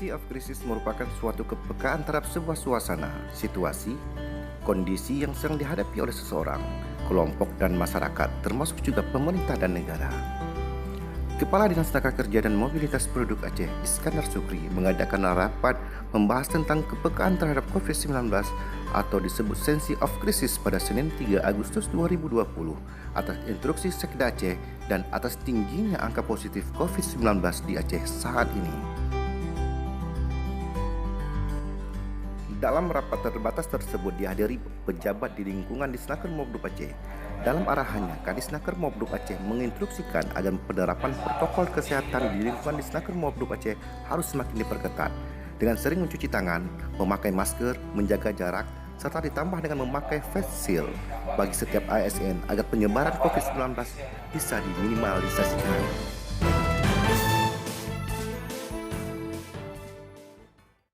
Sense of crisis merupakan suatu kepekaan terhadap sebuah suasana, situasi, kondisi yang sedang dihadapi oleh seseorang, kelompok dan masyarakat, termasuk juga pemerintah dan negara. Kepala Dinas Tenaga Kerja dan Mobilitas Penduduk Aceh, Iskandar Sukri, mengadakan rapat membahas tentang kepekaan terhadap COVID-19 atau disebut Sense of Crisis pada Senin 3 Agustus 2020 atas instruksi Sekda Aceh dan atas tingginya angka positif COVID-19 di Aceh saat ini. Dalam rapat terbatas tersebut dihadiri pejabat di lingkungan Disnaker Mobduk Aceh. Dalam arahannya, Kadisnaker Mobduk Aceh menginstruksikan agar penerapan protokol kesehatan di lingkungan Disnaker Mobduk Aceh harus semakin diperketat dengan sering mencuci tangan, memakai masker, menjaga jarak, serta ditambah dengan memakai face shield bagi setiap ASN agar penyebaran COVID-19 bisa diminimalisasikan.